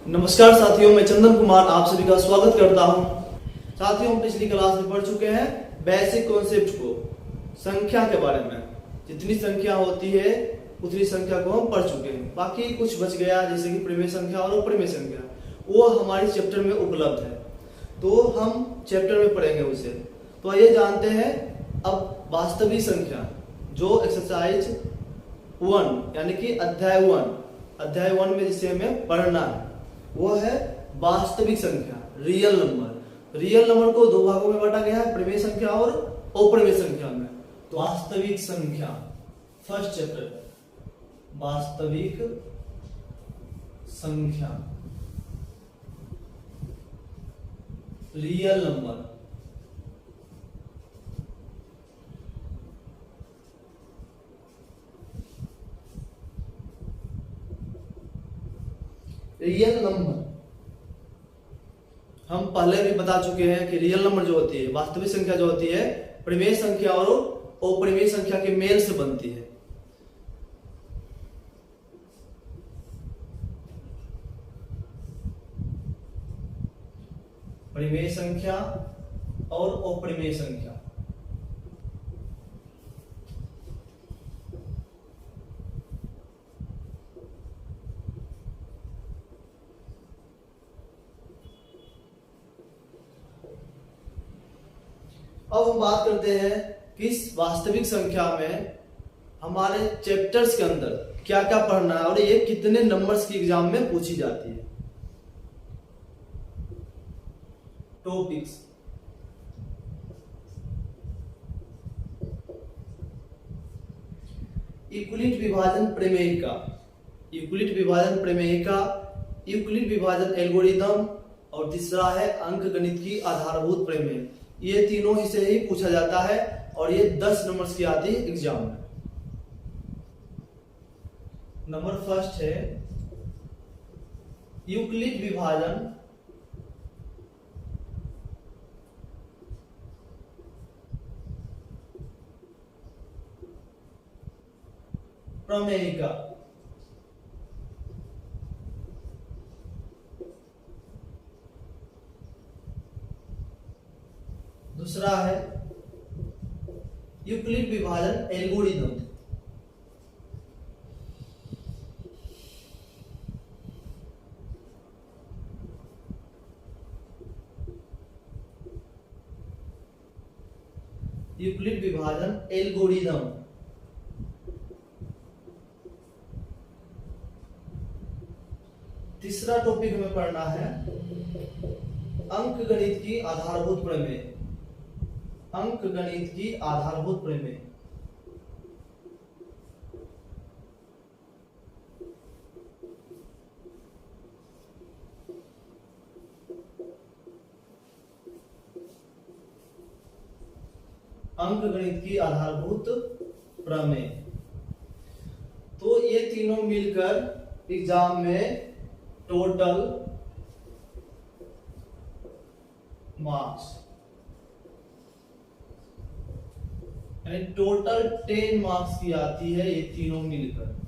नमस्कार साथियों, मैं चंदन कुमार आप सभी का स्वागत करता हूं। साथियों, हम पिछली क्लास में पढ़ चुके हैं बेसिक कॉन्सेप्ट को, संख्या के बारे में। जितनी संख्या होती है उतनी संख्या को हम पढ़ चुके हैं। बाकी कुछ बच गया, जैसे कि परिमेय संख्या और अपरिमेय संख्या, वो हमारे चैप्टर में उपलब्ध है, तो हम चैप्टर में पढ़ेंगे उसे। तो आइए जानते हैं अब वास्तविक संख्या, जो एक्सरसाइज 1 यानी कि अध्याय 1 में जिसे हमें पढ़ना है वो है वास्तविक संख्या, रियल नंबर। रियल नंबर को दो भागों में बांटा गया है, परिमेय संख्या और अपरिमेय संख्या में। तो वास्तविक संख्या, फर्स्ट चैप्टर, वास्तविक संख्या, रियल नंबर। रियल नंबर हम पहले भी बता चुके हैं कि रियल नंबर जो होती है, वास्तविक संख्या जो होती है, परिमेय संख्या और अपरिमेय संख्या के मेल से बनती है। परिमेय संख्या और अपरिमेय संख्या। अब हम बात करते हैं कि इस वास्तविक संख्या में हमारे चैप्टर्स के अंदर क्या क्या पढ़ना है और ये कितने नंबर्स की एग्जाम में पूछी जाती है। टॉपिक्स, यूक्लिड विभाजन प्रमेयिका, यूक्लिड विभाजन प्रमेयिका, यूक्लिड विभाजन एल्गोरिदम, और तीसरा है अंकगणित की आधारभूत प्रमेय। ये तीनों ही से ही पूछा जाता है और ये 10 नंबर्स की आती है एग्जाम में। नंबर फर्स्ट है यूक्लिड विभाजन प्रमेयिका। दूसरा है यूक्लिड विभाजन एल्गोरिदम। यूक्लिड विभाजन एल्गोरिदम। तीसरा टॉपिक हमें पढ़ना है अंकगणित की आधारभूत प्रमेय। अंकगणित की आधारभूत प्रमेय। अंकगणित की आधारभूत प्रमेय। तो ये तीनों मिलकर एग्जाम में टोटल मार्क्स, यानी टोटल 10 मार्क्स की आती है, ये तीनों मिलकर।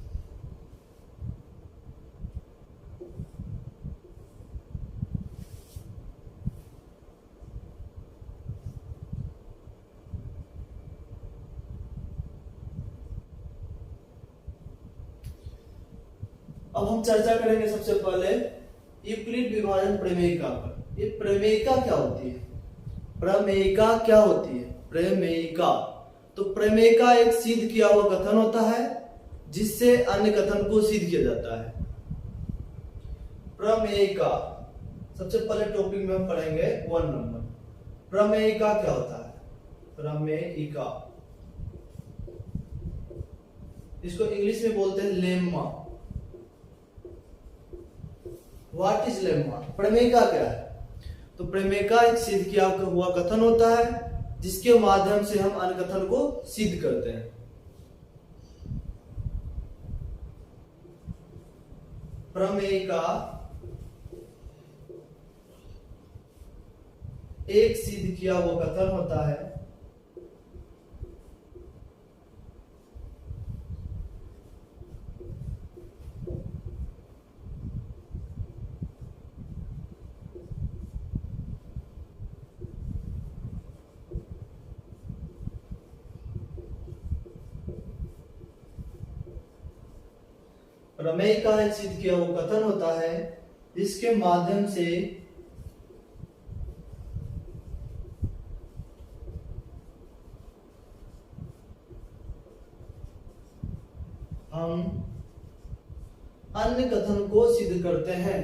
अब हम चर्चा करेंगे सबसे पहले यूक्लिड विभाजन प्रमेयिका पर। ये प्रमेयिका क्या होती है? प्रमेयिका क्या होती है? प्रमेयिका, तो प्रमेयिका एक सिद्ध किया हुआ कथन होता है जिससे अन्य कथन को सिद्ध किया जाता है। प्रमेयिका, सबसे पहले टॉपिक में हम पढ़ेंगे 1 नंबर। प्रमेयिका क्या होता है? प्रमेयिका, इसको इंग्लिश में बोलते हैं लेम्मा। What is lemma? प्रमेयिका क्या है? तो प्रमेयिका एक सिद्ध किया हुआ कथन होता है जिसके माध्यम से हम अन्य कथन को सिद्ध करते हैं। प्रमेयिका एक सिद्ध किया हुआ कथन होता है प्रमेय का एक सिद्ध किया वो कथन होता है जिसके माध्यम से हम अन्य कथन को सिद्ध करते हैं।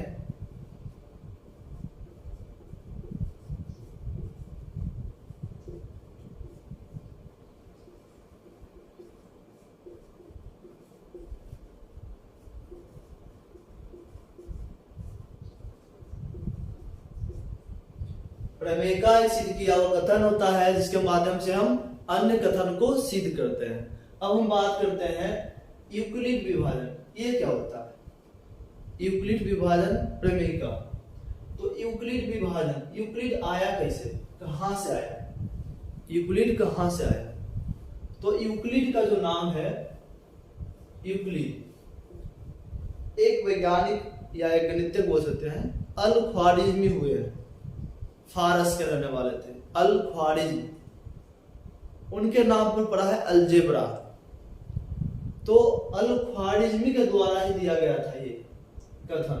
प्रमेय का एक सिद्ध किया हुआ कथन होता है जिसके माध्यम से हम अन्य कथन को सिद्ध करते हैं। अब हम बात करते हैं यूक्लिड विभाजन। ये क्या होता है यूक्लिड विभाजन प्रमेय का? तो यूक्लिड विभाजन, यूक्लिड आया कैसे, कहां से आया, यूक्लिड कहां से आया? तो यूक्लिड का जो नाम है यूक्लिड, एक वैज्ञानिक या एक गणितज्ञ बोल सकते हैं, अल ख्वारिज्मी हुए, फारस के रहने वाले थे, अल ख्वारिज्म, उनके नाम पर पड़ा है अलजेब्रा। तो अल ख्वारिज्मी के द्वारा ही दिया गया था ये कथन,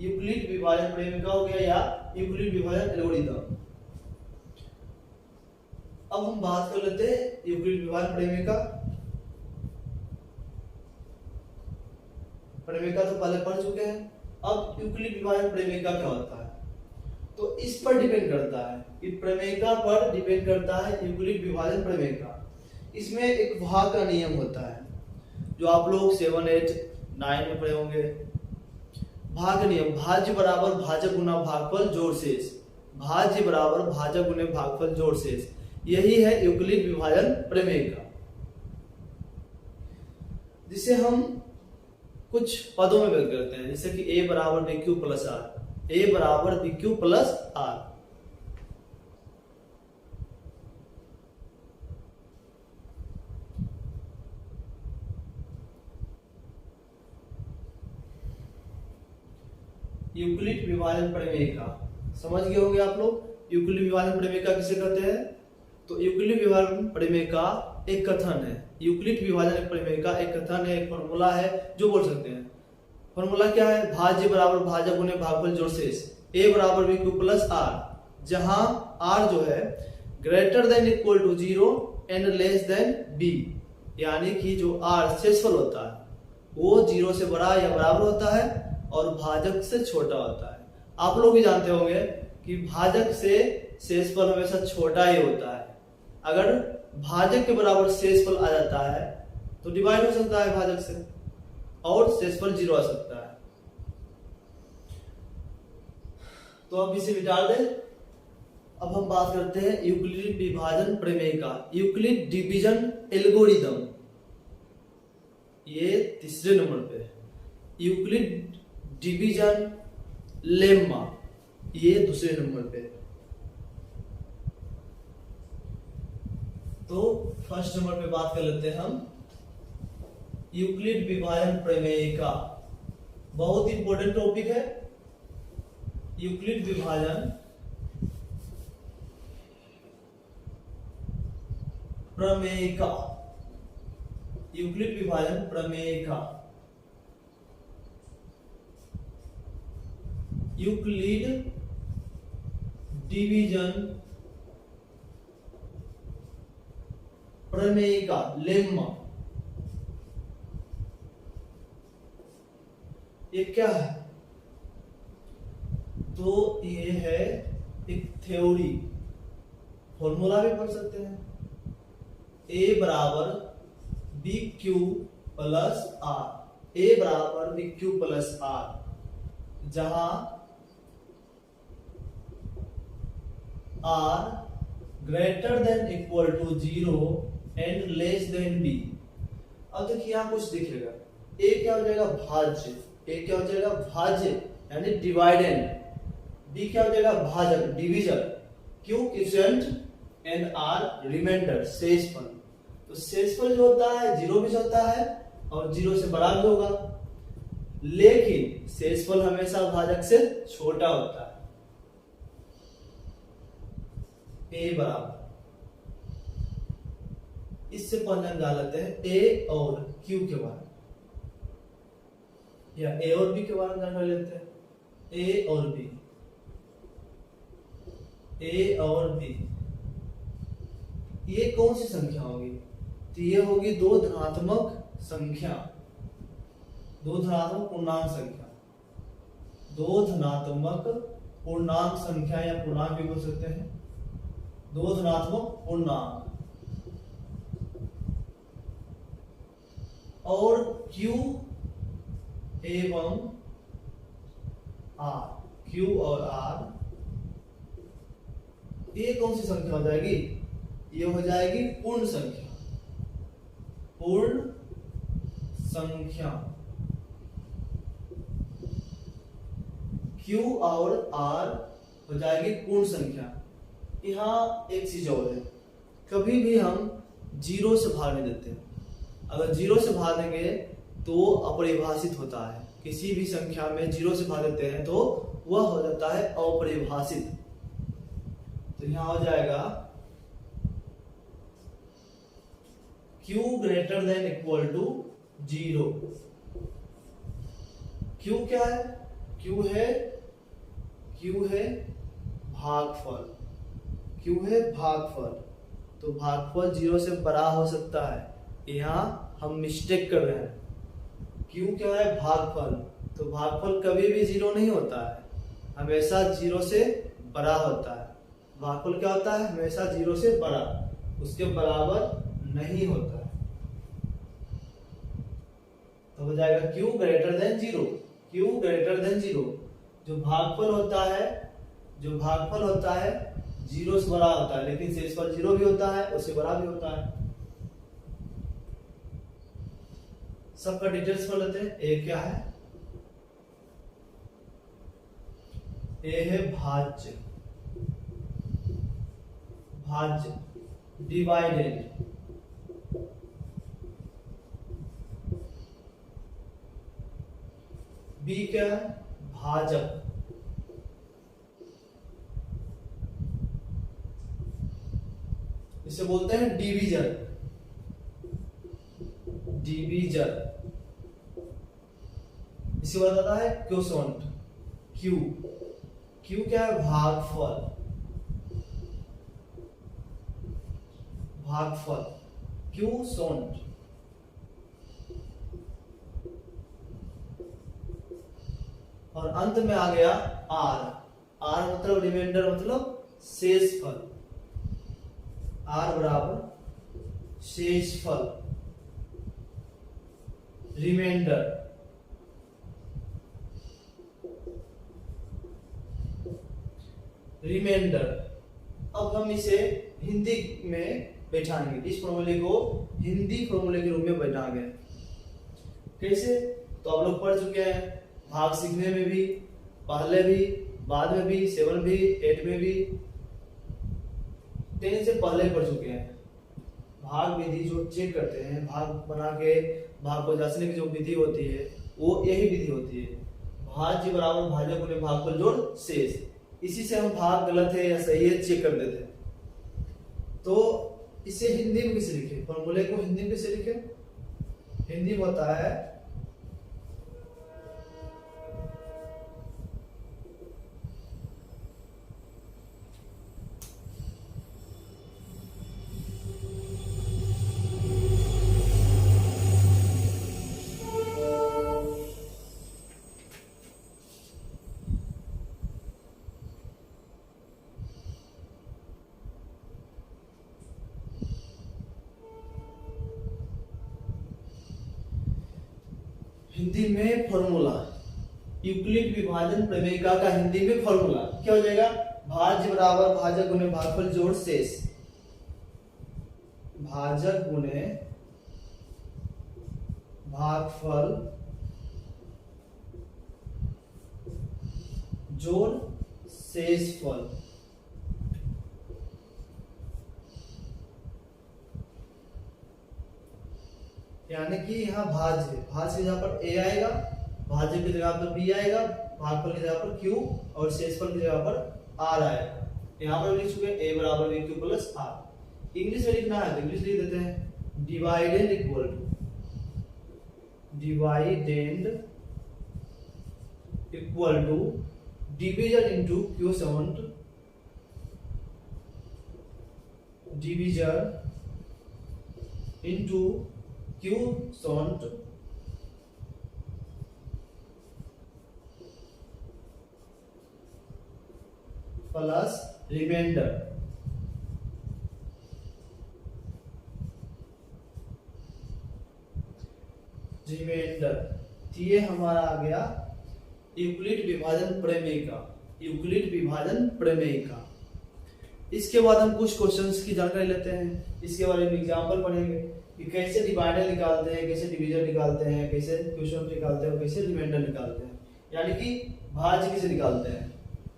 यूक्लिड विभाजन प्रमेय का हो गया या यूक्लिड विभाजन एल्गोरिथम। अब हम बात कर लेते हैं यूक्लिड विभाजन प्रमेय का। प्रमेय का तो पहले पढ़ चुके हैं। अब यूक्लिड विभाजन प्रमेय का क्या होता है? तो इस पर डिपेंड करता है, कि प्रमेय का पर डिपेंड करता है यूक्लिड विभाजन प्रमेय का। इसमें एक भाग का नियम होता है जो आप लोग 7, 8, 9 में पढ़े होंगे। भाग नियम, भाज्य बराबर भाजक गुना भागफल जोड़ शेष, भाज्य बराबर भाजक गुने भागफल जोड़ शेष, यही है यूक्लिड विभाजन प्रमेय का, जिसे हम कुछ पदों में व्यक्त करते हैं, जैसे कि a बराबर B Q plus R, a बराबर B Q plus R. Euclid विभाजन प्रमेय का समझ गए होंगे आप लोग। यूक्लिड विभाजन प्रमेय का किसे कहते हैं? तो यूक्लिड विभाजन प्रमेय का एक कथन है, यूक्लिड विभाजन प्रमेय का एक कथन है, एक फॉर्मूला है जो बोल सकते हैं। फॉर्मूला क्या है? भाज्य बराबर भाजक गुने भागफल जोड़ शेष, a बराबर बी क्यू प्लस आर, जहां r जो है greater than equal to 0 and less than b, यानी कि जो r शेषफल होता है वो 0 से बड़ा या बराबर होता है और भाजक से छोटा होता है। आप लोग भी जानते होंगे कि भाजक से शेषफल हमेशा छोटा ही होता है। अगर भाजक के बराबर शेषफल आ जाता है तो डिवाइड हो सकता है भाजक से और शेषफल 0 आ सकता है। तो अब इसे मिटा दें। अब हम बात करते हैं यूक्लिड विभाजन प्रमेय का, यूक्लिड डिवीजन एल्गोरिथम, ये तीसरे नंबर पे। यूक्लिड डिवीजन लेम्मा, ये दूसरे नंबर पे। तो फर्स्ट नंबर पे बात कर लेते हैं हम यूक्लिड विभाजन प्रमेय का। बहुत इंपॉर्टेंट टॉपिक है यूक्लिड विभाजन प्रमेय का, यूक्लिड विभाजन प्रमेय का। यूक्लिड डिवीजन प्रमेय का लेम्मा, ये क्या है? तो ये है एक थ्योरी, फॉर्मूला भी पढ़ सकते हैं, a बराबर B Q plus R, a बराबर बी क्यू प्लस आर, जहां r greater than equal to 0 and less than b। अब देखिए यहां कुछ दिखेगा, a क्या हो जाएगा? भाज्य, a क्या हो जाएगा? भाज्य यानी डिवाइडेंड, b क्या हो जाएगा? भाजक, division, q quotient and r remainder, शेषफल। तो शेषफल जो होता है 0 भी होता है और 0 से बड़ा भी होगा, लेकिन शेषफल हमेशा भाजक से छोटा होता है। a बराबर, इससे पहले हम जान लेते हैं a और q के बारे में। या ए और बी के बारे में जानकारी लेते हैं। ए और बी, ए और बी ये कौन सी संख्या होगी? तो ये होगी दो धनात्मक संख्या, दो धनात्मक पूर्णांक संख्या, दो धनात्मक पूर्णांक संख्या या पूर्णांक भी बोल सकते हैं, दो धनात्मक पूर्णांक। और Q एवं R, Q और R ये कौन सी संख्या हो जाएगी? ये हो जाएगी पूर्ण संख्या, पूर्ण संख्या। Q और R हो जाएगी पूर्ण संख्या। यहाँ एक चीज और है, कभी भी हम जीरो से भाग नहीं देते। अगर जीरो से भाग देंगे तो अपरिभाषित होता है। किसी भी संख्या में जीरो से भाग देते हैं तो वह हो जाता है अपरिभाषित। तो यहां हो जाएगा Q greater than equal to 0। Q क्या है? Q है भागफल, Q है भागफल। तो भागफल 0 से बड़ा हो सकता है, यहाँ हम मिस्टेक कर रहे हैं। Q क्या है? भागफल। तो भागफल कभी भी 0 नहीं होता है, हमेशा 0 से बड़ा होता है। भागफल क्या होता है? हमेशा 0 से बड़ा, उसके बराबर नहीं होता है। तो हो जाएगा Q greater then 0, Q greater then 0। जो भागफल होता है 0 से बड़ा होता है, लेकिन शेषफल 0 भी होता है, उससे बड़ा भी होता है। सबका डिटेल्स पढ़ लेते हैं। ए क्या है? ए है भाज्य, भाज्य डिवाइडेड। बी क्या है? भाजक। इसे बोलते हैं डिवीजन, डिवीजन। इसे बताता है क्वोशंट। क्यू क्या है? भागफल, भागफल क्वोशंट। और अंत में आ गया आर। आर मतलब रिमाइंडर, मतलब शेषफल। आर बराबर शेषफल, रिमाइंडर। रिमाइंडर। अब हम इसे हिंदी में बैठाएंगे, इस फॉर्मूले को हिंदी फॉर्मूले के रूप में बैठाएंगे। कैसे? तो आप लोग पढ़ चुके हैं, भाग सीखने में भी, पहले भी, बाद में भी, 7 भी, 8 में भी, 10 से पहले पढ़ चुके हैं। भाग विधि जो चेक करते हैं, भाग बना के भाग को जांचने की जो विधि होती है वो यही विधि होती है, भाज्य बराबर भाजक गुणे भागफल जोड़ शेष। इसी से हम भाग गलत है या सही है चेक कर देते हैं। तो इसे हिंदी में कैसे लिखे? फॉर्मूले को हिंदी में कैसे लिखे? हिंदी में होता है हिंदी में फॉर्मूला, यूक्लिड विभाजन प्रमेयिका का हिंदी में फॉर्मूला क्या हो जाएगा? भाज्य बराबर भाजक गुणे भागफल जोड़ शेष। भाजक गुणे भागफल जोड़ शेषफल। यानी कि यहाँ भाज्य, भाज्य की जगह पर ए आएगा, भाज्य की जगह पर बी आएगा, भागफल की जगह पर क्यू और शेषफल की जगह पर आर आएगा। यहाँ पर लिख चुके ए बराबर B Q plus R. English में लिखना है तो इंग्लिश लिख देते हैं, dividend equal to, dividend equal to division into quotient, division into quotient plus remainder. तो ये हमारा आ गया यूक्लिड विभाजन प्रमेय का, यूक्लिड विभाजन प्रमेय का। इसके बाद हम कुछ क्वेश्चंस की जानकारी लेते हैं, इसके बारे में एग्जांपल पढ़ेंगे कि कैसे डिवाइडर निकालते हैं, कैसे डिवीजन निकालते हैं, कैसे क्वोशंट निकालते हैं, कैसे रिमाइंडर निकालते हैं, यानी कि भाज्य कैसे निकालते हैं,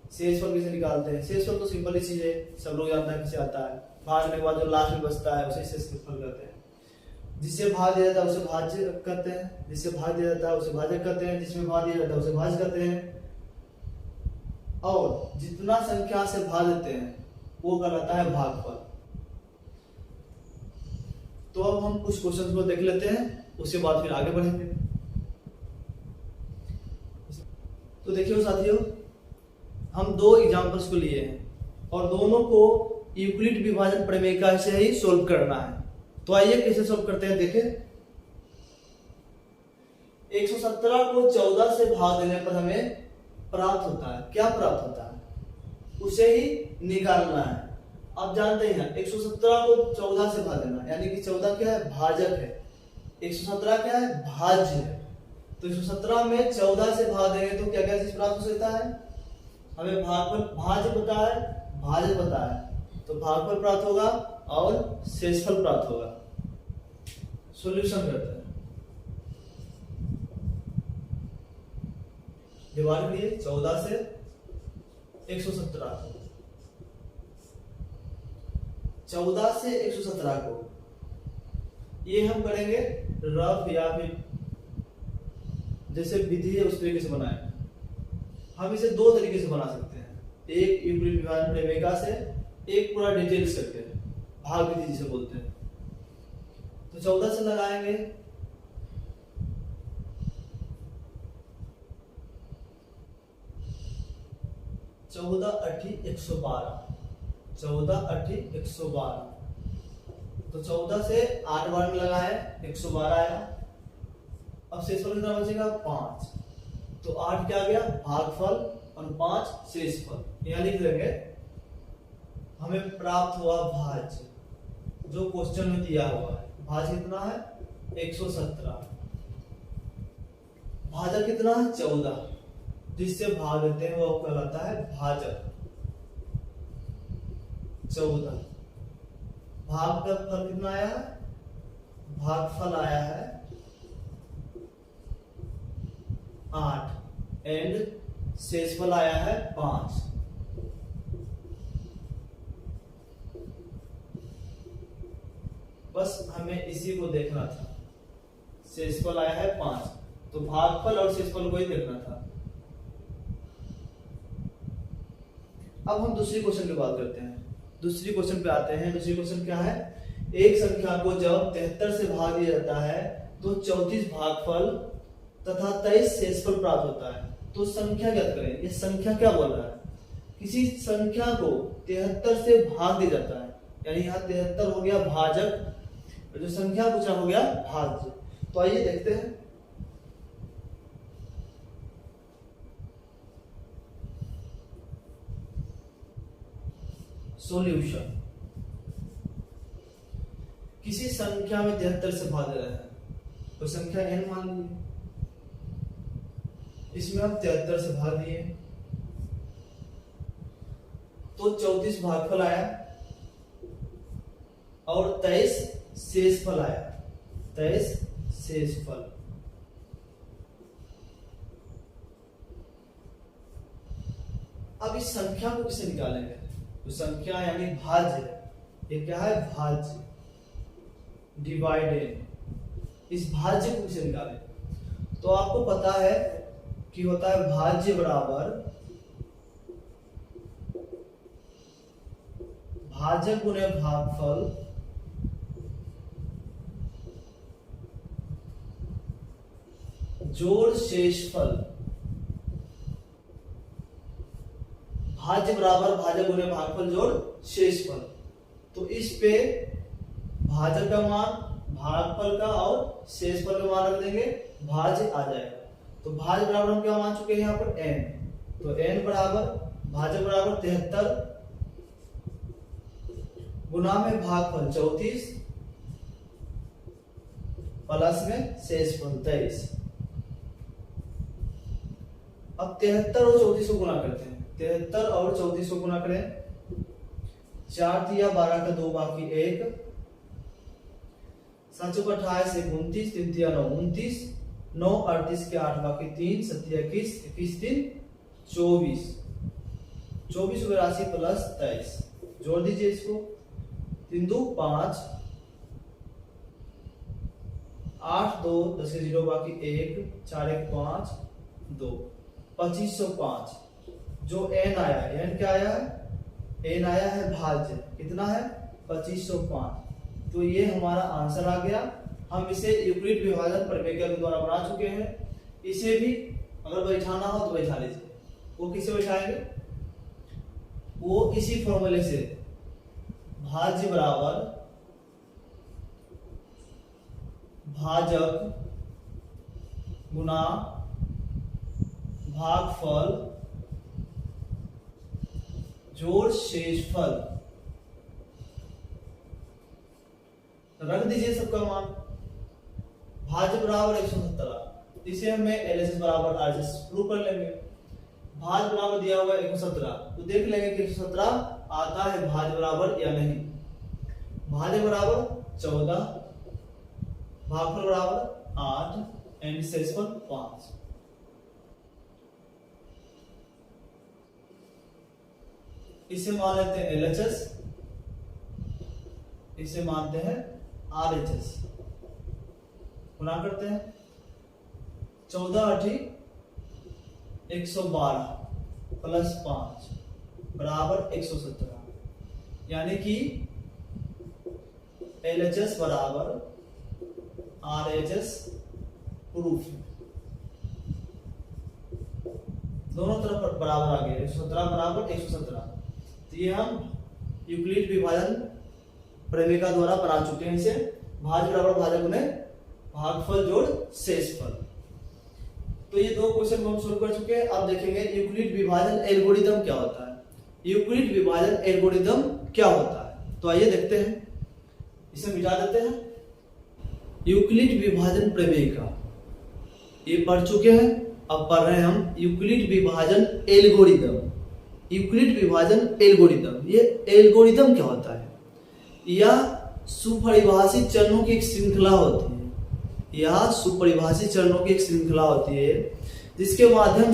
शेषफल कैसे निकालते हैं। शेषफल तो सिंपल ही चीज है, सब लोग जानते हैं कैसे आता है। भाजने के बाद जो लास्ट में बचता है उसे शेषफल कहते हैं। जिससे भाग दिया जाता है उसे भाज्य कहते हैं, जिससे भाग दिया जाता है उसे भाजक कहते हैं, जिसमें भाग दिया जाता है उसे भाज्य कहते हैं। और जितना संख्या से भाग देते हैं वो कहलाता है भागफल। तो अब हम कुछ क्वेश्चंस को देख लेते हैं, उसके बाद फिर आगे बढ़ेंगे। तो देखिए साथियों, हम दो एग्जांपल्स को लिए हैं और दोनों को यूक्लिड विभाजन प्रमेय का से ही सोल्व करना है। तो आइए कैसे सोल्व करते हैं देखें। 117 को 14 से भाग देने पर हमें प्राप्त होता है, क्या प्राप्त होता है उसे ही निकालना है। आप जानते हैं 117 को 14 से भाग देना, यानी कि 14 क्या है, भाजक है, 117 क्या है, भाज्य है। तो 117 में 14 से भाग देंगे तो क्या क्या चीज प्राप्त हो सकता है, हमें भागफल, भाज्य पता है, भाजक पता है, तो भागफल प्राप्त होगा और शेषफल प्राप्त होगा। सॉल्यूशन करते हैं, डिवाइड करिए 14 से 117 को, 14 से 117 को ये हम करेंगे रफ या फिर जैसे विधि है उस तरीके से बनाए। हम इसे दो तरीके से बना सकते हैं, एक यूक्लिड विभाजन प्रमेय से, एक पूरा डिटेल्स करके भाग विधि जिसे बोलते हैं। तो 14 से लगाएंगे, चौदह अठी 112, 14 अठी 112। तो 14 से 8 बार में लगाए 112 आया। अब शेषफल कितना बचेगा, 5। तो 8 क्या आ गया, भागफल, और 5 शेषफल। यहाँ लिख देंगे हमें प्राप्त हुआ भाज्य, जो क्वेश्चन में दिया हुआ है। भाज्य कितना है, 117। भाजक कितना है, 14, जिससे भाग देते हैं वो कहलाता है भाजक। 14 भाग का फल कितना आया है, भागफल आया है 8 एंड शेषफल आया है 5। बस हमें इसी को देखना था, शेषफल आया है 5, तो भागफल और शेषफल को ही देखना था। अब हम दूसरी क्वेश्चन की बात करते हैं, दूसरी क्वेश्चन पे आते हैं। दूसरी क्वेश्चन क्या है, एक संख्या को जब 73 से भाग दिया जाता है तो 34 भागफल तथा 23 शेषफल प्राप्त होता है। तो संख्या ज्ञात करें, ये संख्या क्या बोल रहा है, किसी संख्या को 73 से भाग दिया जाता है, यानी यहाँ 73 हो गया भाजक, जो संख्या पूछा हो गया भाज्य। तो आइए देखते हैं। सॉल्यूशन, किसी संख्या में 73 से भाग रहे हैं, तो संख्या n मान लीजिए, इसमें हम 73 से भाग दिए तो 34 भागफल आया और 23 शेषफल आया, 23 शेषफल। अब इस संख्या को किसे निकालेंगे, तो संख्या यानी भाज्य, ये क्या है भाज्य, डिवाइडेड। इस भाज्य को किसे निकालें, तो आपको पता है कि होता है भाज्य बराबर भाजक गुणे भागफल जोड़ शेषफल भाज्य बराबर भाजक गुने भागफल जोड़ शेषफल। तो इस पे भाजक का मान, भागफल का और शेषफल का मान रख देंगे, भाज्य आ जाएगा। तो भाज्य बराबर हम क्या मान चुके हैं यहाँ पर n, तो n बराबर भाजक बराबर 73 गुना में भागफल 34 प्लस में शेषफल 23। अब 73 और 34 को गुना करते हैं, 73 और 34 को गुना करें, 4 दिया 12 का 2 बाकी 1, 7 को 28 से 29, 3 दिया 9 29, 9 38 के 8 बाकी 3, 7 21, 21 3 24, 24 82 प्लस 23, जोड़ दीजिए इसको, 3 2 5, 8 2 10 के 0 बाकी 1, 4 1 5 2, 2505। जो n आया है, n क्या आया है, n आया है भाज्य, कितना है 2505। तो ये हमारा आंसर आ गया। हम इसे यूक्लिड विभाजन प्रमेय के द्वारा बना चुके हैं। इसे भी अगर बैठाना हो तो बैठा लीजिए। वो किसे बैठाएंगे, वो इसी फॉर्मूले से भाज्य बराबर भाजक गुना भागफल जोड़ शेषफल, रख दीजिए सबका मान। भाज्य बराबर 117, इसे हमें LHS बराबर RHS प्रूव कर लेंगे। भाज्य बराबर दिया हुआ है 117, तो देख लेंगे कि 117 आता है भाज्य बराबर या नहीं। भाज्य बराबर 14, भागफल बराबर 8 एंड शेषफल 5। इसे मान लेते हैं LHS, इसे मानते हैं RHS। गुना करते हैं, 14 8 112 प्लस 5 बराबर 117, यानी कि LHS बराबर RHS प्रूफ है। दोनों तरफ बराबर आ गए, 117 बराबर 117। तो ये हम यूक्लिड विभाजन प्रमेय का द्वारा बना चुके हैं। इसे भाज्य बराबर भाजक गुने भागफल जोड़ शेषफल। तो ये दो क्वेश्चन को हम शुरू कर चुके हैं। अब देखेंगे यूक्लिड विभाजन एल्गोरिदम क्या होता है। यूक्लिड विभाजन एल्गोरिदम क्या होता है, तो आइए देखते हैं। इसे मिटा देते हैं। यूक्लिड विभाजन प्रमेय का ये पढ़ चुके हैं, अब पढ़ रहे हैं हम यूक्लिड विभाजन एल्गोरिदम। यूक्लिड विभाजन एल्गोरिदम, ये एल्गोरिदम क्या होता है, यह सुपरिभाषित चरणों की एक श्रृंखला होती है। यह सुपरिभाषित चरणों की एक श्रृंखला होती है जिसके माध्यम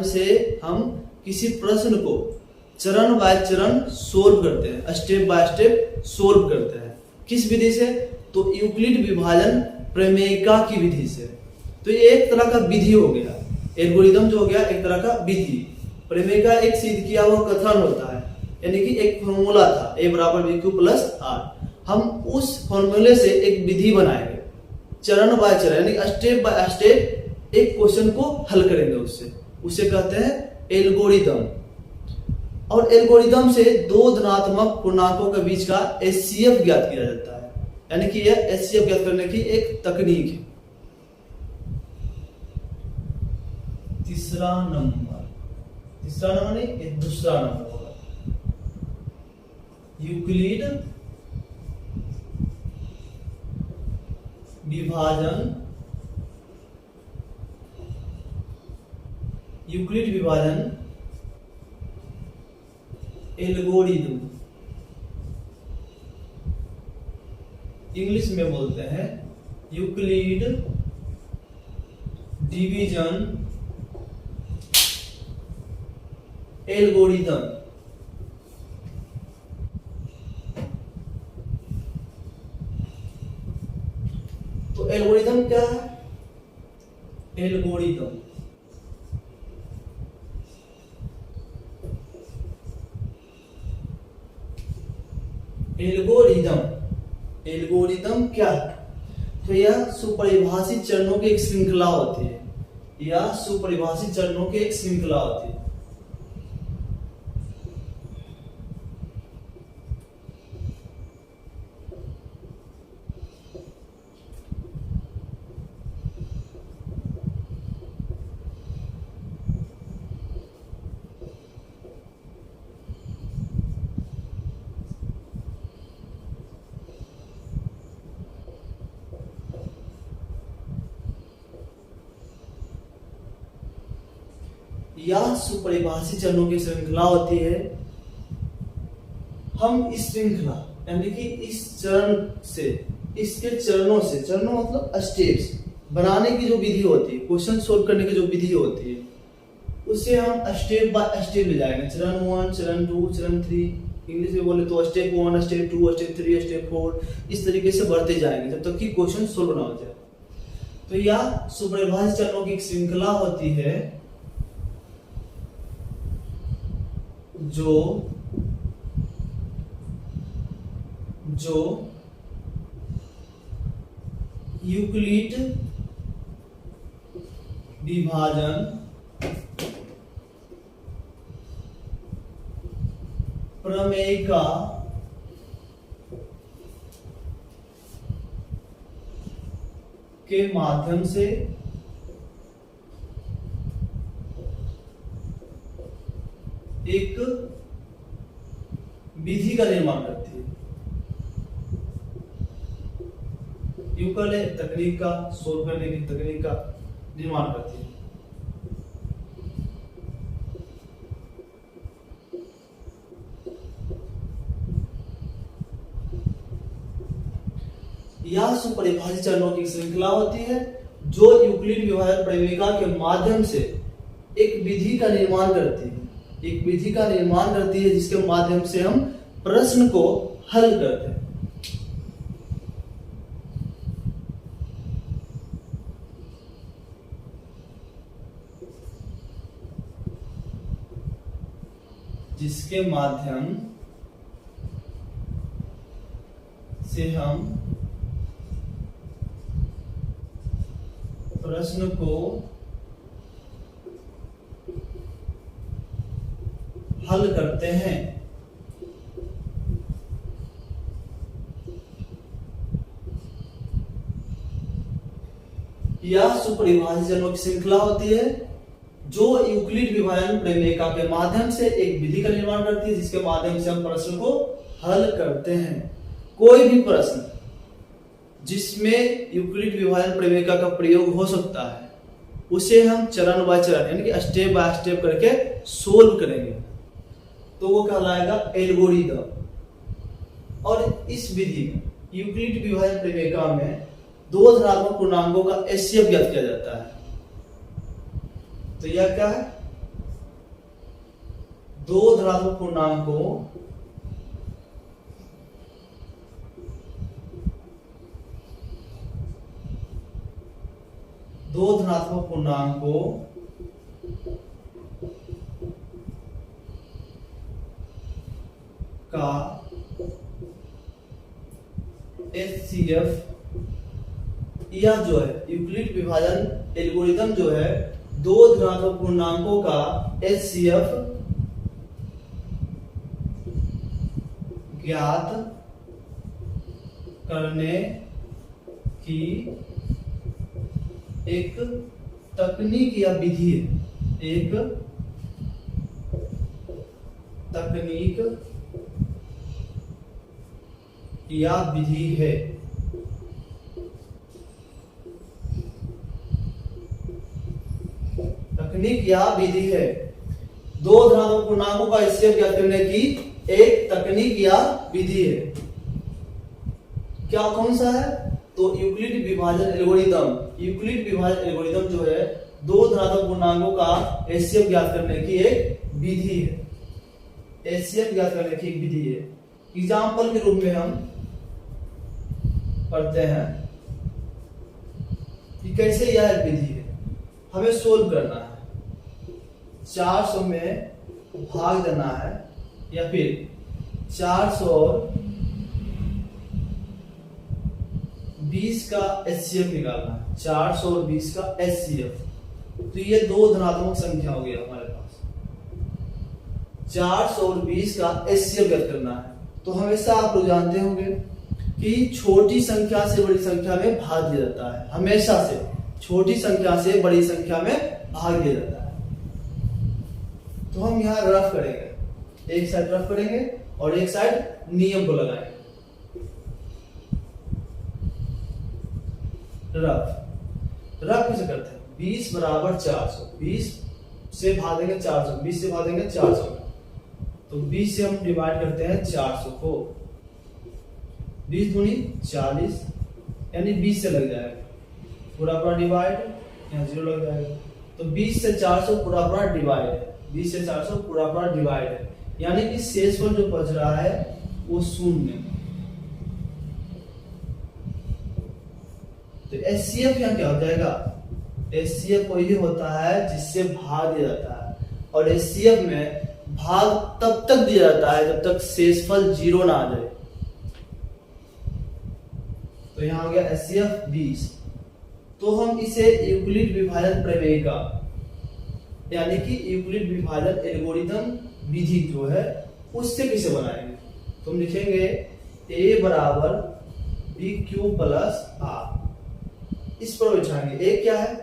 से हम किसी प्रश्न को चरण बाय चरण सोल्व करते हैं, स्टेप बाय स्टेप सोल्व करते हैं। किस विधि से, तो यूक्लिड विभाजन प्रमेयिका की विधि से। तो ये एक तरह का विधि हो गया, एल्गोरिदम जो हो गया एक तरह का विधि। प्रमेयिका एक सिद्ध किया हुआ कथन होता है, यानी कि एक फॉर्मूला था A बराबर BQ प्लस R। हम उस फॉर्मूले से एक विधि बनाएंगे, चरण बाय चरण यानी स्टेप बाय स्टेप एक क्वेश्चन को हल करेंगे। उसे कहते हैं एल्गोरिदम। और एल्गोरिदम से दो धनात्मक पूर्णांकों के बीच का HCF ज्ञात किया जाता है, यानी कि यह HCF ज्ञात करने की एक तकनीक है। तीसरा नंबर नहीं, ये दूसरा नंबर होगा। यूक्लिड विभाजन एल्गोरिदम, इंग्लिश में बोलते हैं यूक्लिड डिवीजन एल्गोरिदम। तो एल्गोरिदम क्या है, एल्गोरिदम क्या है, तो यह सुपरिभाषित चरणों की एक श्रृंखला होती है। यह सुपरिभाषित चरणों की एक श्रृंखला होती है। यह सुपरिभाषित चरणों की श्रृंखला होती है। हम इस श्रृंखला यानी कि इस चरण से, इसके चरणों से, चरणों मतलब स्टेप्स बनाने की जो विधि होती है, क्वेश्चन सोल्व करने की जो विधि होती है, उसे हम स्टेप बाय स्टेप ले जाएंगे। चरण 1, चरण 2, चरण 3, इंग्लिश में बोले तो स्टेप 1, स्टेप 2, स्टेप 3, स्टेप 4, इस तरीके से बढ़ते जाएंगे जब तक कि क्वेश्चन सोल्व ना हो जाए। तो यह सुपरिभाषित चरणों की एक श्रृंखला होती है जो यूक्लिड विभाजन प्रमेय का के माध्यम से एक विधि का निर्माण करती है। यूक्लिड है तकनीक का, सोल्व करने की तकनीक का निर्माण करती है। यह सुपरिभाषित चरणों की श्रृंखला होती है जो यूक्लिड विभाजन प्रमेय के माध्यम से एक विधि का निर्माण करती है। एक विधि का निर्माण करती है जिसके माध्यम से हम प्रश्न को हल करते हैं। जिसके माध्यम से हम प्रश्न को हल करते हैं। यह सुपरिभाषित चरणों की श्रृंखला होती है जो यूक्लिड विभाजन प्रमेय के माध्यम से एक विधि का निर्माण करती है जिसके माध्यम से हम प्रश्न को हल करते हैं। कोई भी प्रश्न जिसमें यूक्लिड विभाजन प्रमेय का प्रयोग हो सकता है उसे हम चरण बाय चरण यानी कि स्टेप बाय स्टेप करके सोल्व करेंगे, तो वो कहलाएगा एल्गोरिदम। और इस विधि में यूक्लिड विभाजन प्रमेय में दो धनात्मक पूर्णांकों का एचसीएफ ज्ञात किया जाता है। तो यह क्या है? दो धनात्मक पूर्णांकों का एचसीएफ, यह जो है यूक्लिड विभाजन एल्गोरिदम जो है दो धनात्मक पूर्णांकों का एचसीएफ ज्ञात करने की एक तकनीक या विधि है। एक तकनीक या विधि है। तकनीक या विधि है। दो धनात्मक पूर्णांकों का एचसीएफ ज्ञात करने की एक तकनीक या विधि है। क्या कौन सा है? तो यूक्लिड विभाजन एल्गोरिदम। यूक्लिड विभाजन एल्गोरिदम जो है दो धनात्मक पूर्णांकों का एचसीएफ ज्ञात करने की एक विधि है। एचसीएफ ज्ञात करने की एक विधि है। एग्जाम्पल के रूप में हम पढ़ते हैं कि कैसे यह एक विधि है। हमें सोल्व करना है, 400 में भाग देना है या फिर 400 और 20 का एचसीएफ निकालना है। 400 और 20 का एचसीएफ, तो ये दो धनात्मक संख्या हो गया हमारे पास। 400 और 20 का एचसीएफ ज्ञात करना है। तो हमेशा आप लोग जानते होंगे कि छोटी संख्या से बड़ी संख्या में भाग दिया जाता है। हमेशा से छोटी संख्या से बड़ी संख्या में भाग दिया जाता है। तो हम यहाँ रफ करेंगे, एक साइड रफ करेंगे और एक साइड नियम को लगाएंगे। रफ कैसे करते हैं? 20 बराबर 400, 20 से भाग देंगे 400, 20 से भाग देंगे 400, तो 20 से हम डिवाइड करते हैं 400 को, 20 दूनी 40, यानी 20 से लग जाएगा पूरा डिवाइड, यहाँ 0 लग जाएगा, तो 20 से 400 पूरा डिवाइड है, 20 से 400 पूरा डिवाइड है, यानी कि शेषफल जो बच रहा है वो 0। तो एचसीएफ यहाँ क्या हो जाएगा, एचसीएफ वही होता है जिससे भाग दिया जाता है, और एचसीएफ में भाग तब तक दिया जाता है जब तक शेषफल 0 ना आ जाए। तो यहाँ हो गया एचसीएफ 20। तो हम इसे यूक्लिड विभाजन प्रमेय का, यानी कि यूक्लिड विभाजन एल्गोरिथम विधि जो है उससे कैसे बनाएंगे, तो हम लिखेंगे a बराबर बी क्यू प्लस आर, इस पर बिठाएंगे। a क्या है,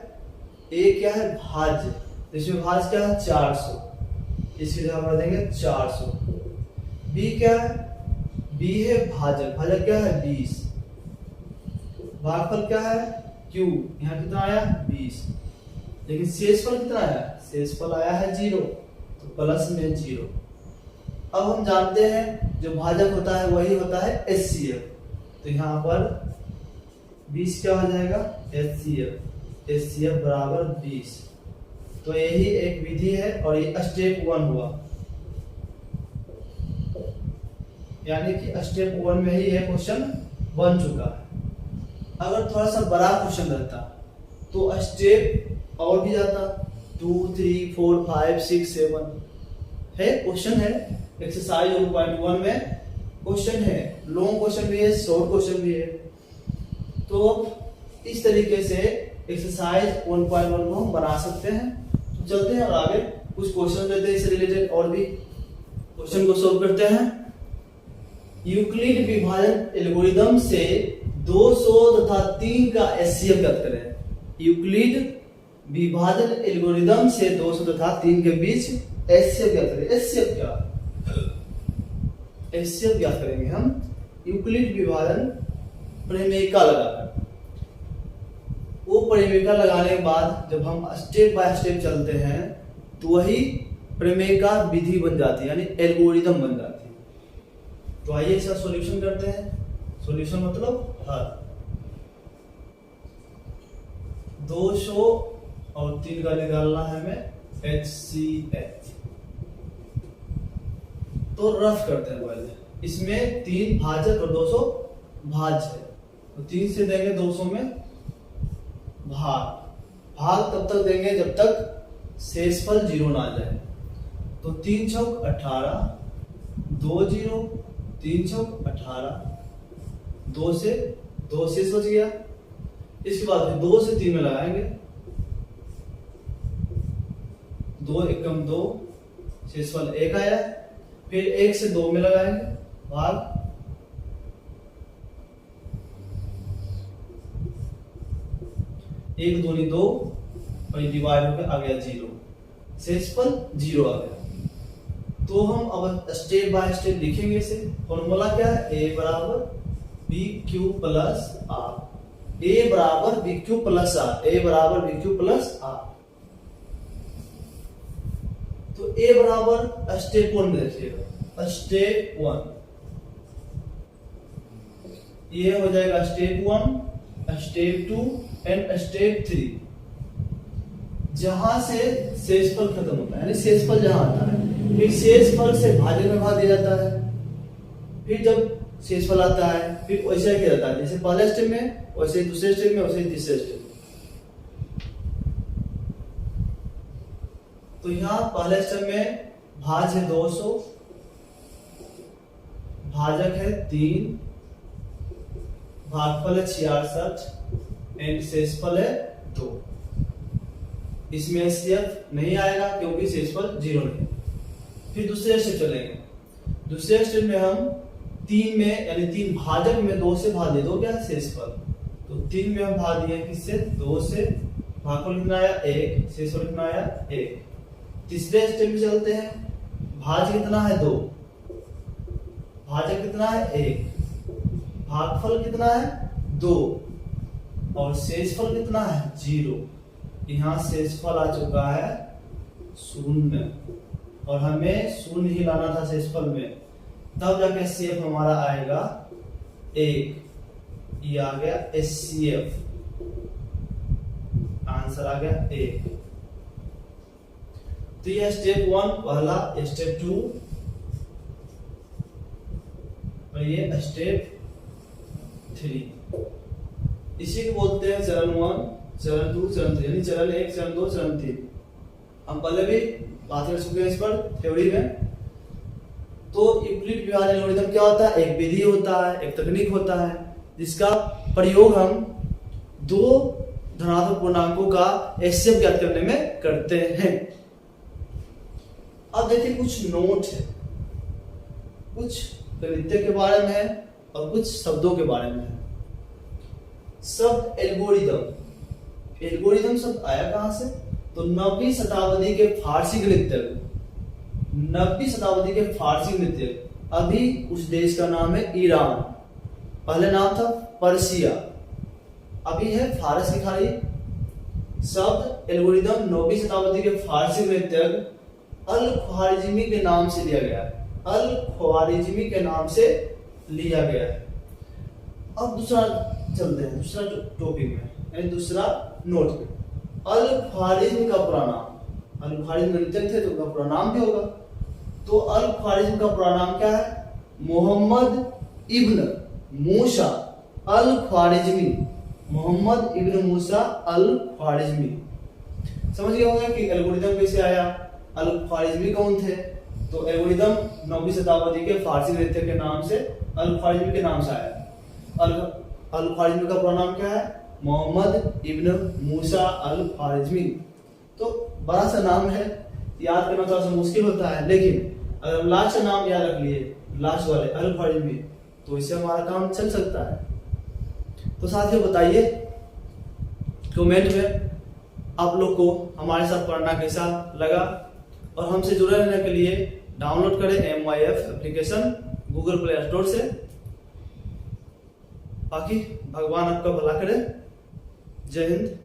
a क्या है भाज्य, इसमें भाज्य क्या है 400, इसकी जगह पर देंगे 400। b क्या है, b है भाजक, भाजक क्या है 20, भागफल क्या है q, यहाँ कितना आया 20, लेकिन शेषफल कितना आया, शेषफल आया है 0, तो प्लस में 0। अब हम जानते हैं जो भाजक होता है वही होता है एचसीएफ, तो यहाँ पर 20 क्या हो जाएगा एचसीएफ, एचसीएफ बराबर 20। तो यही एक विधि है और ये स्टेप 1 हुआ, यानी कि स्टेप 1 में ही ये क्वेश्चन बन चुका है। अगर थोड़ा सा बड़ा क्वेश्चन रहता तो स्टेप और भी जाता, 2, 3, 4, 5, 6, 7 है क्वेश्चन है। एक्सरसाइज 1.1 में क्वेश्चन है, लॉन्ग क्वेश्चन भी है, शॉर्ट क्वेश्चन भी है। तो इस तरीके से एक्सरसाइज 1.1 को हम बना सकते हैं। तो चलते हैं और आगे कुछ क्वेश्चन लेते हैं इससे रिलेटेड, और भी क्वेश्चन को सॉल्व करते हैं। यूक्लिड विभाजन एल्गोरिथम से 200 तथा 3 का एचसीएफ ज्ञात करें। यूक्लिड विभाजन एल्गोरिथम से 200 तथा 3 के बीच एचसीएफ ज्ञात करें। एचसीएफ क्या, एचसीएफ ज्ञात करेंगे हम यूक्लिड विभाजन प्रमेयिका लगाकर। वो प्रमेयिका लगाने के बाद जब हम स्टेप बाय स्टेप चलते हैं तो वही प्रमेयिका विधि बन जाती है, यानी एल्गोरिथम बन जाती है। तो आइए इसका सॉल्यूशन करते हैं। सॉल्यूशन मतलब हल। 200 और 3 का निकालना है हमें HCF। तो रफ करते हैं पहले। इसमें 3 भाजक और 200 भाज्य है, तो 3 से देंगे 200 में भाग। भाग तब तक देंगे जब तक शेषफल 0 ना आ जाए। तो 3 चौक 18, 2 0, 3 चौक 18, 2 से 2 शेष बच गया। इसके बाद 2 से 3 में लगाएंगे, 2 एकम 2, शेषफल 1 आया। फिर 1 से 2 में लगाएंगे भाग, 1 दूनी 2 और डिवाइड होकर आ गया 0, शेषफल 0 आ गया। तो हम अब स्टेप बाय स्टेप लिखेंगे इसे। फॉर्मूला क्या है, a बराबर B Q plus R, a बराबर B Q plus R, a बराबर बी क्यू प्लस आर। तो a बराबर स्टेप 1 में देखिएगा, स्टेप 1 ये हो जाएगा स्टेप 1, स्टेप 2 एंड स्टेप 3। जहां से शेषफल खत्म होता है, यानी शेषफल जहां आता है, फिर शेषफल से भाजक में भाग दिया जाता है। फिर जब शेषफल आता है फिर वैसे किया जाता है, जैसे पहले स्टेप में वैसे दूसरे स्टेप में वैसे तीसरे स्टेप में। तो यहाँ पहले स्टेप में भाज है 200, भाजक है 3, भागफल है 66 एंड शेषफल है 2। इसमें एचसीएफ नहीं आएगा क्योंकि शेषफल 0 नहीं। फिर दूसरे स्टेप चलेंगे। दूसरे स्टेप में हम 3 में, यानी 3 भाजक में 2 से भाग दे दो क्या शेषफल, तो 3 में हम भाग दिए किससे, 2 से। भागफल कितना आया 1, शेषफल कितना आया 1। तीसरे स्टेप में चलते हैं। भाज कितना है 2, भाजक कितना है 1, भागफल कितना है 2 और शेषफल कितना है 0। यहाँ शेषफल आ चुका है शून्य, और हमें शून्य ही लाना था शेषफल में, तब जाके एचसीएफ हमारा आएगा 1। ये आ गया एचसीएफ, आंसर आ गया 1। तो ये स्टेप 1 पहला, स्टेप 2 और ये स्टेप 3। इसी को बोलते हैं चरण 1, चरण 2, चरण 3, यानी चरण 1, चरण 2, चरण 3। हम पहले भी बात कर चुके हैं इस पर थ्योरी में। तो यूक्लिड विभाजन एल्गोरिथम क्या होता है? एक विधि होता है, एक तकनीक होता है जिसका प्रयोग हम दो धनात्मक पूर्णांकों का एचसीएफ ज्ञात करने में करते हैं। अब देखिए कुछ नोट है, कुछ गणित के बारे में है और कुछ शब्दों के बारे में है। शब्द एल्गोरिदम, एल्गोरिदम शब्द आया कहां से? तो 9वीं शताब्दी के फारसी गणितज्ञ, 9वीं शताब्दी के फारसी गणितज्ञ, अभी उस देश का नाम है ईरान, पहले नाम था पर्शिया, अभी है फारस की खाड़ी। शब्द एल्गोरिदम 9वीं शताब्दी के फारसी गणितज्ञ अल-ख्वारिज़मी के नाम से लिया गया, अल-ख्वारिज़मी के नाम से लिया गया। अब दूसरा चलते हैं, दूसरा टॉपिक में, यानी दूसरा नोट में। अल-ख्वारिज़मी का पूरा नाम, अल-ख्वारिज़मी गणितज्ञ थे तो उनका पूरा नाम भी होगा। तो अल-ख्वारिज़मी का पूरा नाम क्या है? मोहम्मद इब्न मूसा अल-ख्वारिज़मी, मोहम्मद इब्न मूसा अल-ख्वारिज़मी। समझ गए होंगे कि एल्गोरिदम कैसे आया, अल-ख्वारिज़मी कौन थे? तो एल्गोरिदम 9वीं शताब्दी के फारसी गणितज्ञ के नाम से, अल-ख्वारिज़मी के नाम से आया। अल-ख्वारिज़मी का पूरा नाम क्या है? मोहम्मद इब्न मूसा अल-ख्वारिज़मी। तो बड़ा सा नाम है, याद करना थोड़ा सा मुश्किल होता है, लेकिन अगर हम लास्ट का नाम याद रख लिए, लास्ट वाले अल-ख्वारिज़मी, तो इससे हमारा काम चल सकता है। तो साथियों बताइए कमेंट में आप लोग को हमारे साथ पढ़ना कैसा लगा, और हमसे जुड़े रहने के लिए डाउनलोड करें MYF application Google play store से। बाकी भगवान आपका भला करे। जय हिंद।